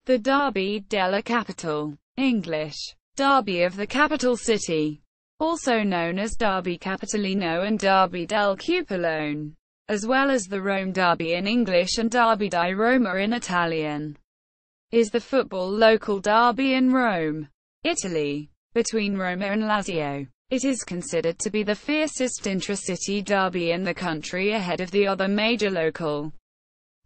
The Derby della Capitale, English, Derby of the Capital City, also known as Derby Capitolino and Derby del Cupolone, as well as the Rome Derby in English and Derby di Roma in Italian, is the football local derby in Rome, Italy, between Roma and Lazio. It is considered to be the fiercest intra-city derby in the country, ahead of the other major local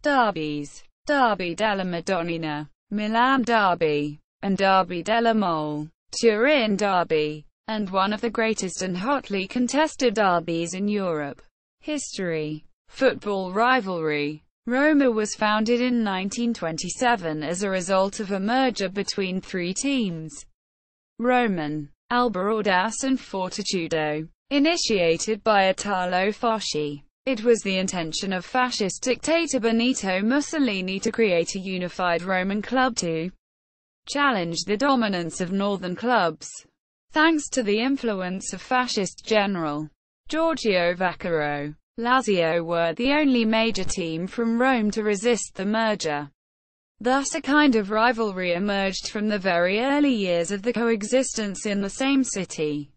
derbies, Derby della Madonnina, Milan Derby, and Derby della Mole, Turin Derby, and one of the greatest and hotly contested derbies in Europe. History. Football rivalry. Roma was founded in 1927 as a result of a merger between three teams: Roman, Alba and Fortitudo, initiated by Italo Foschi. It was the intention of fascist dictator Benito Mussolini to create a unified Roman club to challenge the dominance of northern clubs. Thanks to the influence of fascist general Giorgio Vaccaro, Lazio were the only major team from Rome to resist the merger. Thus a kind of rivalry emerged from the very early years of the coexistence in the same city.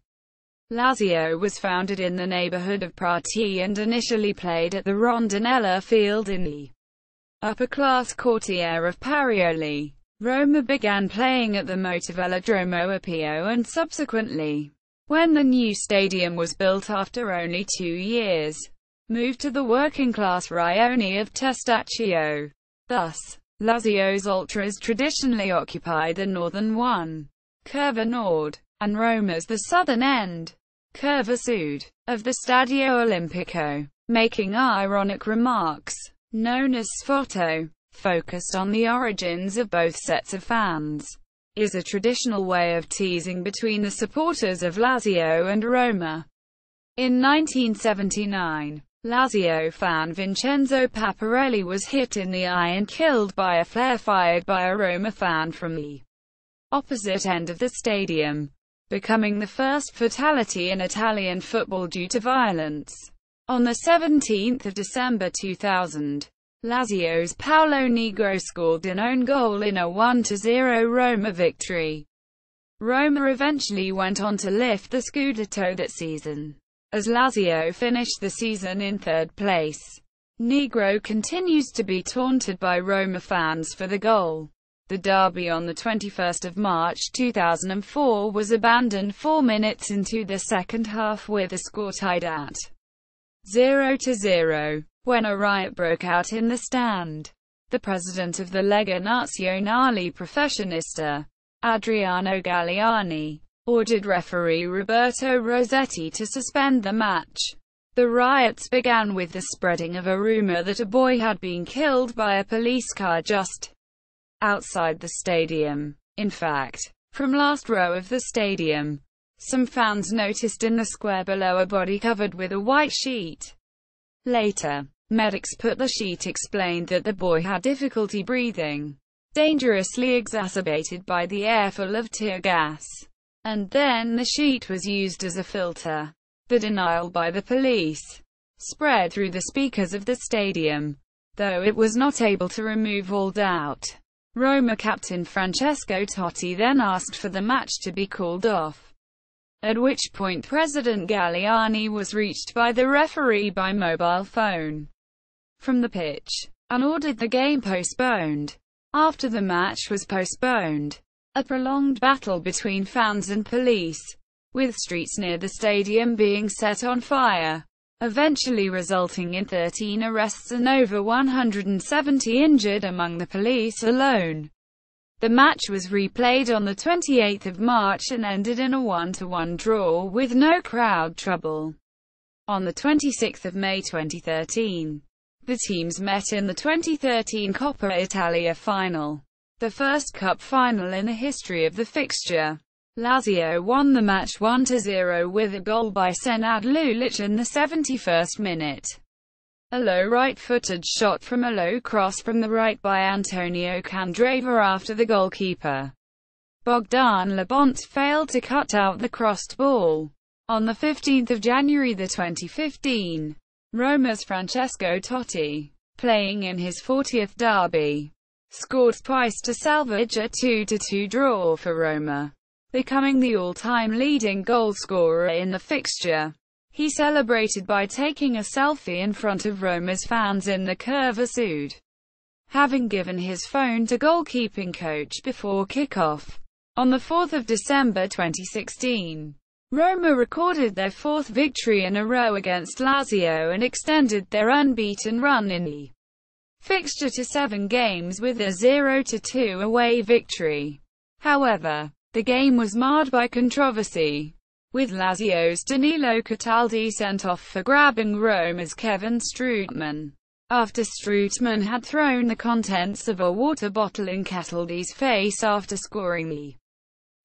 Lazio was founded in the neighborhood of Prati and initially played at the Rondinella field in the upper-class quartiere of Parioli. Roma began playing at the Motovelodromo Appio and subsequently, when the new stadium was built after only 2 years, moved to the working-class Rione of Testaccio. Thus, Lazio's ultras traditionally occupy the northern one, Curva Nord, and Roma's the southern end, Curva Sud, of the Stadio Olimpico, making ironic remarks, known as sfoto, focused on the origins of both sets of fans, is a traditional way of teasing between the supporters of Lazio and Roma. In 1979, Lazio fan Vincenzo Paparelli was hit in the eye and killed by a flare fired by a Roma fan from the opposite end of the stadium, becoming the first fatality in Italian football due to violence. On 17 December 2000, Lazio's Paolo Negro scored an own goal in a 1-0 Roma victory. Roma eventually went on to lift the Scudetto that season, as Lazio finished the season in third place. Negro continues to be taunted by Roma fans for the goal. The derby on 21 March 2004 was abandoned 4 minutes into the second half with the score tied at 0-0, when a riot broke out in the stand. The president of the Lega Nazionale Professionista, Adriano Galliani, ordered referee Roberto Rossetti to suspend the match. The riots began with the spreading of a rumor that a boy had been killed by a police car just outside the stadium. In fact, from last row of the stadium, some fans noticed in the square below a body covered with a white sheet. Later, medics put the sheet explained that the boy had difficulty breathing, dangerously exacerbated by the airful of tear gas, and then the sheet was used as a filter. The denial by the police spread through the speakers of the stadium, though it was not able to remove all doubt. Roma captain Francesco Totti then asked for the match to be called off, at which point President Galliani was reached by the referee by mobile phone from the pitch, and ordered the game postponed. After the match was postponed, a prolonged battle between fans and police, with streets near the stadium being set on fire, eventually resulting in 13 arrests and over 170 injured among the police alone. The match was replayed on 28 March and ended in a 1-1 draw with no crowd trouble. On 26 May 2013, the teams met in the 2013 Coppa Italia final, the first cup final in the history of the fixture. Lazio won the match 1-0 with a goal by Senad Lulic in the 71st minute. A low right-footed shot from a low cross from the right by Antonio Candreva after the goalkeeper Bogdan Labont failed to cut out the crossed ball. On 15 January 2015, Roma's Francesco Totti, playing in his 40th derby, scored twice to salvage a 2-2 draw for Roma, becoming the all-time leading goalscorer in the fixture. He celebrated by taking a selfie in front of Roma's fans in the Curva Sud, having given his phone to goalkeeping coach before kickoff. On the 4th of December 2016, Roma recorded their fourth victory in a row against Lazio and extended their unbeaten run in the fixture to 7 games with a 0-2 away victory. However, the game was marred by controversy, with Lazio's Danilo Cataldi sent off for grabbing Roma's Kevin Strootman, after Strootman had thrown the contents of a water bottle in Cataldi's face after scoring the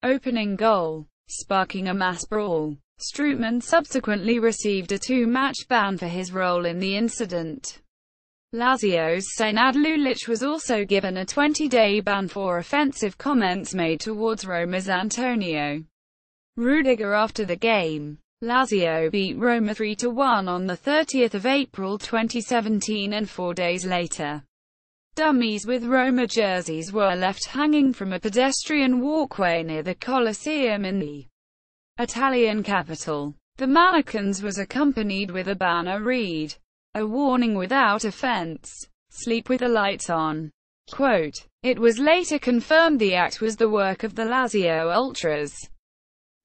opening goal, sparking a mass brawl. Strootman subsequently received a 2-match ban for his role in the incident. Lazio's Senad Lulic was also given a 20-day ban for offensive comments made towards Roma's Antonio Rudiger after the game. Lazio beat Roma 3-1 on the 30th of April 2017, and 4 days later, dummies with Roma jerseys were left hanging from a pedestrian walkway near the Colosseum in the Italian capital. The mannequins was accompanied with a banner read, "A warning without offense. Sleep with the lights on." Quote, it was later confirmed the act was the work of the Lazio Ultras.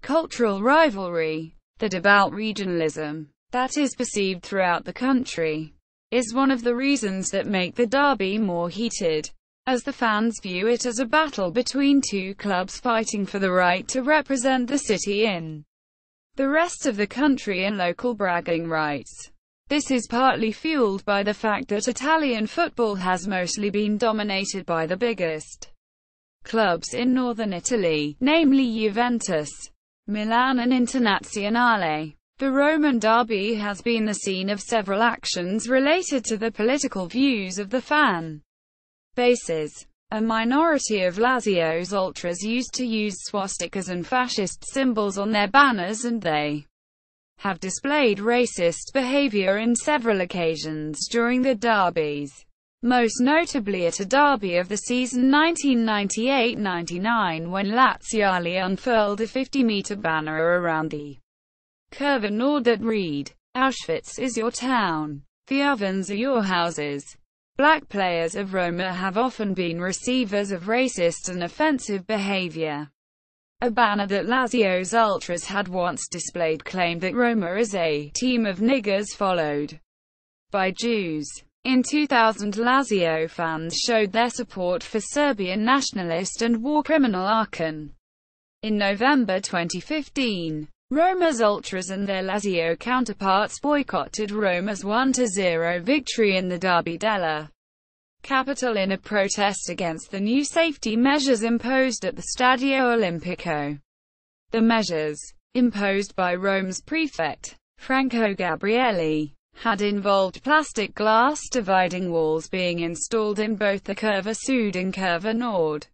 Cultural rivalry, that about regionalism, that is perceived throughout the country, is one of the reasons that make the derby more heated, as the fans view it as a battle between two clubs fighting for the right to represent the city in the rest of the country and local bragging rights. This is partly fueled by the fact that Italian football has mostly been dominated by the biggest clubs in northern Italy, namely Juventus, Milan and Internazionale. The Roman derby has been the scene of several actions related to the political views of the fan bases. A minority of Lazio's ultras used to use swastikas and fascist symbols on their banners, and they have displayed racist behavior in several occasions during the derbies, most notably at a derby of the season 1998-99 when Laziali unfurled a 50-meter banner around the Curva Nord that read, "Auschwitz is your town. The ovens are your houses." Black players of Roma have often been receivers of racist and offensive behavior. A banner that Lazio's ultras had once displayed claimed that Roma is a team of niggers followed by Jews. In 2000, Lazio fans showed their support for Serbian nationalist and war criminal Arkan. In November 2015, Roma's ultras and their Lazio counterparts boycotted Roma's 1-0 victory in the Derby della Capitale in a protest against the new safety measures imposed at the Stadio Olimpico. The measures, imposed by Rome's prefect, Franco Gabrielli, had involved plastic glass dividing walls being installed in both the Curva Sud and Curva Nord,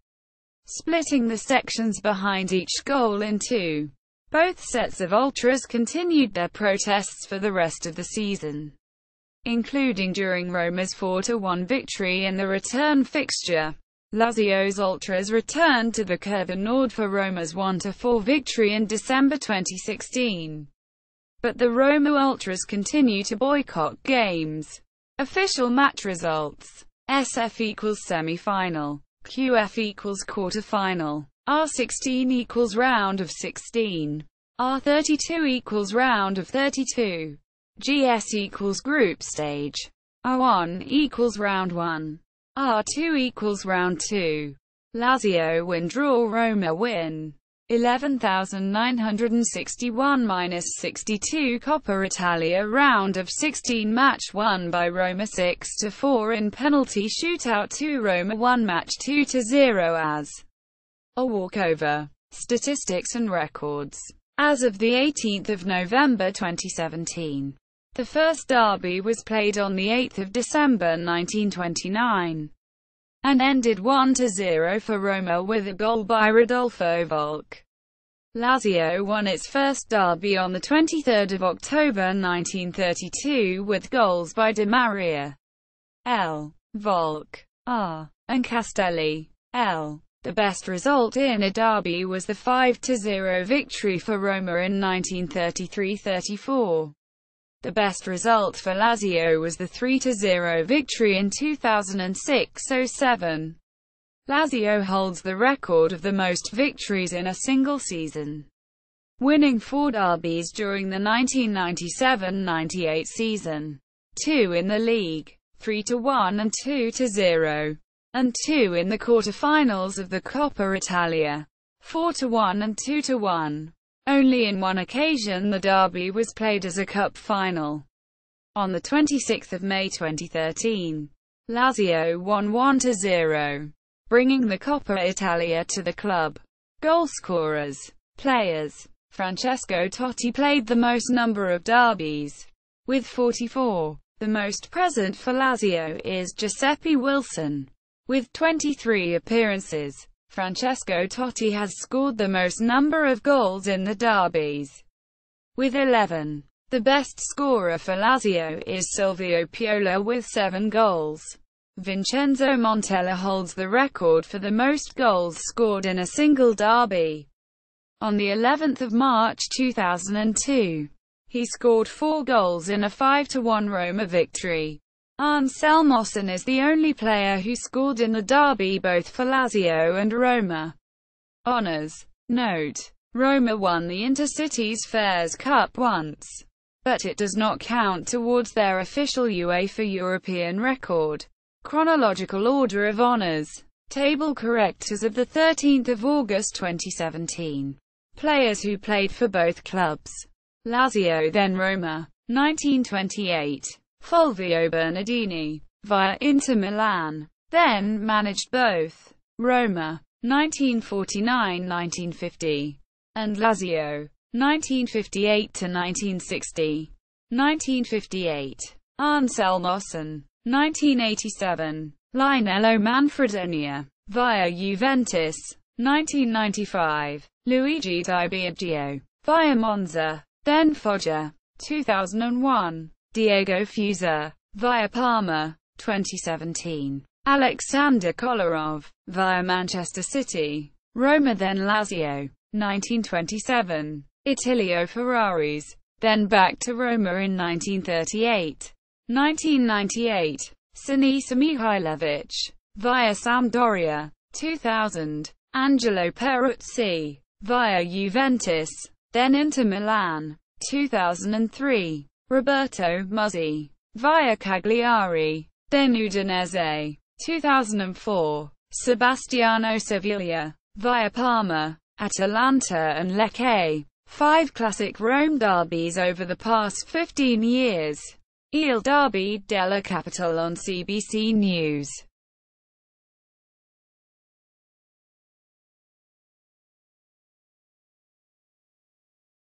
splitting the sections behind each goal in two. Both sets of ultras continued their protests for the rest of the season, including during Roma's 4-1 victory in the return fixture. Lazio's ultras returned to the Curva Nord for Roma's 1-4 victory in December 2016. But the Roma ultras continue to boycott games. Official match results: SF equals semi-final, QF equals quarter-final, R16 equals round of 16, R32 equals round of 32, GS equals group stage, R1 equals round 1, R2 equals round 2. Lazio win, draw, Roma win. 11,961-62 Coppa Italia round of 16 match won by Roma 6-4 in penalty shootout to Roma 1 match 2-0 as a walkover. Statistics and records. As of the 18th of November 2017, the first derby was played on the 8th of December 1929. And ended 1-0 for Roma with a goal by Rodolfo Volk. Lazio won its first derby on 23 October 1932 with goals by Di Maria, L. Volk, R. and Castelli. L. The best result in a derby was the 5-0 victory for Roma in 1933-34. The best result for Lazio was the 3-0 victory in 2006-07. Lazio holds the record of the most victories in a single season, winning 4 derbies during the 1997-98 season, 2 in the league, 3-1 and 2-0, and 2 in the quarter-finals of the Coppa Italia, 4-1 and 2-1. Only in one occasion the derby was played as a cup final. On 26 May 2013, Lazio won 1-0, bringing the Coppa Italia to the club. Goal scorers. Players. Francesco Totti played the most number of derbies, with 44. The most present for Lazio is Giuseppe Wilson, with 23 appearances. Francesco Totti has scored the most number of goals in the derbies, with 11. The best scorer for Lazio is Silvio Piola with 7 goals. Vincenzo Montella holds the record for the most goals scored in a single derby. On the 11th of March 2002, he scored 4 goals in a 5-1 Roma victory. Anselmosson is the only player who scored in the derby both for Lazio and Roma. Honours. Note: Roma won the Intercities Fairs Cup once, but it does not count towards their official UEFA European record. Chronological order of honours. Table correct as of 13 August 2017. Players who played for both clubs. Lazio then Roma. 1928. Fulvio Bernardini, via Inter Milan, then managed both Roma, 1949-1950, and Lazio, 1958-1960. 1958. Anselmosson, 1987. Lionello Manfredonia, via Juventus, 1995. Luigi Di Biagio, via Monza, then Foggia, 2001. Diego Fusa, via Parma, 2017. Alexander Kolarov, via Manchester City, Roma then Lazio, 1927. Attilio Ferraris, then back to Roma in 1938. 1998. Sinisa Mihailovic, via Sampdoria, 2000. Angelo Peruzzi, via Juventus, then Inter Milan, 2003. Roberto Muzzi, via Cagliari, then Udinese, 2004. Sebastiano Sevilla, via Parma, Atalanta and Lecce. 5 classic Rome derbies over the past 15 years. Il Derby della Capitale on CBC News.